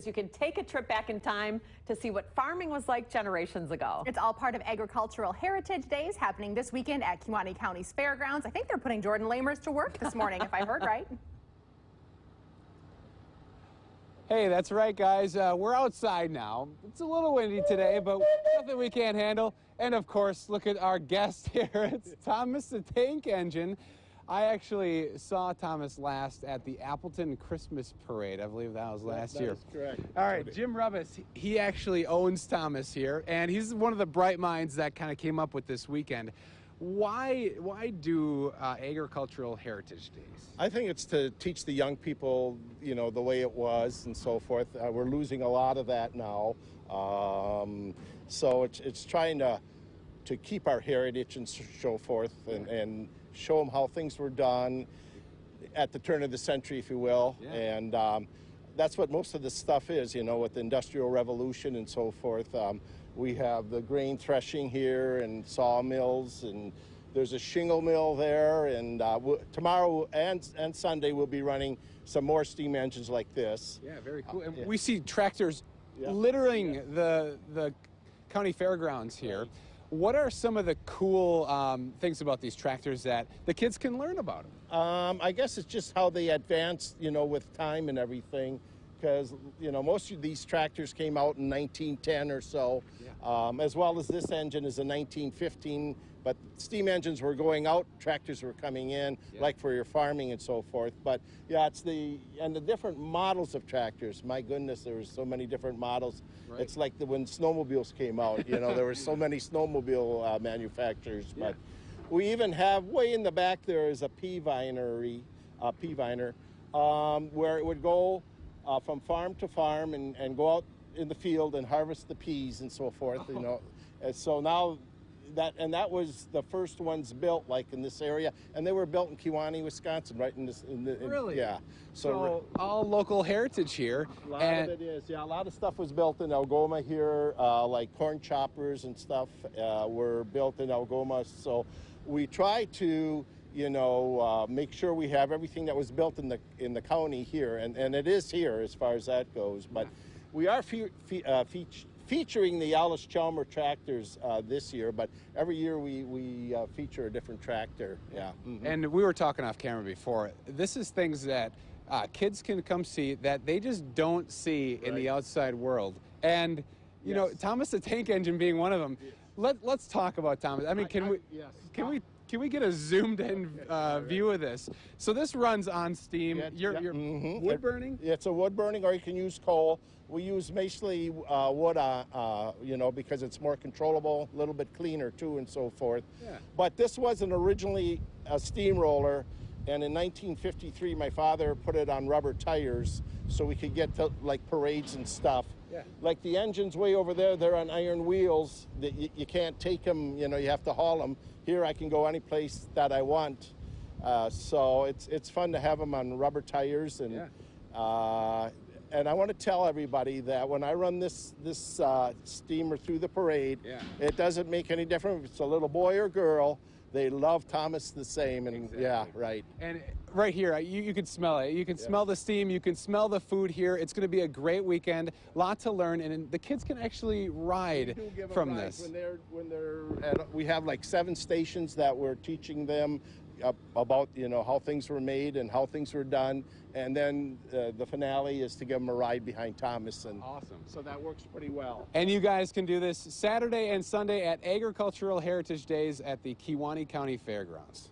You can take a trip back in time to see what farming was like generations ago. It's all part of Agricultural Heritage Days happening this weekend at Kewaunee County's Fairgrounds. I think they're putting Jordan Lamers to work this morning, if I heard right. Hey, that's right, guys. We're outside now. It's a little windy today, but nothing we can't handle. And of course, look at our guest here. It's Thomas the Tank Engine. I actually saw Thomas last at the Appleton Christmas Parade. I believe that was last year. That is correct. All right, Jim Rubis, he actually owns Thomas here, and he's one of the bright minds that kind of came up with this weekend. Why do Agricultural Heritage Days? I think it's to teach the young people, you know, the way it was and so forth. We're losing a lot of that now. So it's trying to keep our heritage and so forth and show them how things were done at the turn of the century, if you will. Yeah. And that's what most of this stuff is, you know, with the Industrial Revolution and so forth. We have the grain threshing here and sawmills, and there's a shingle mill there. And tomorrow and Sunday we'll be running some more steam engines like this. Yeah, very cool. And yeah. we see tractors littering the county fairgrounds here. Right. What are some of the cool things about these tractors that the kids can learn about them? I guess it's just how they advance, you know, with time and everything. Because, you know, most of these tractors came out in 1910 or so, as well as this engine is a 1915. But steam engines were going out, tractors were coming in, like for your farming and so forth. But yeah, the different models of tractors. My goodness, there was so many different models. Right. It's like when snowmobiles came out. You know, there were so many snowmobile manufacturers. Yeah. But we even have way in the back there is a pea vinery, where it would go from farm to farm and go out in the field and harvest the peas and so forth. You know, and so now. That was the first ones built, like in this area, and they were built in Kewaunee, Wisconsin, right in this. Really? Yeah. So all local heritage here. A lot of it is. Yeah, a lot of stuff was built in Algoma here, like corn choppers and stuff were built in Algoma. So we try to, you know, make sure we have everything that was built in the county here, and it is here as far as that goes. But we are featuring the Allis-Chalmers tractors this year, but every year we feature a different tractor. Yeah. Mm-hmm. And we were talking off camera before. This is things that kids can come see that they just don't see in the outside world. And you know, Thomas the Tank Engine being one of them. Let's talk about Thomas. I mean, can we get a zoomed-in view of this? So this runs on steam. You're wood burning? It's a wood burning, or you can use coal. We use mostly wood, you know, because it's more controllable, a little bit cleaner too, and so forth. Yeah. But this wasn't originally a steamroller, and in 1953, my father put it on rubber tires so we could get to like parades and stuff. Yeah. Like the engines way over there, they're on iron wheels. That you can't take them, you know, you have to haul them. Here I can go any place that I want. So it's fun to have them on rubber tires. And I want to tell everybody that when I run this steamer through the parade, it doesn't make any difference if it's a little boy or girl. They love Thomas the same, and yeah, right. And right here, you can smell it. You can smell the steam. You can smell the food here. It's going to be a great weekend. Lot to learn, and the kids can actually ride from this. We have like 7 stations that we're teaching them about, you know, how things were made and how things were done, and then the finale is to give them a ride behind Thomas. And awesome. So that works pretty well. And you guys can do this Saturday and Sunday at Agricultural Heritage Days at the Kewaunee County Fairgrounds.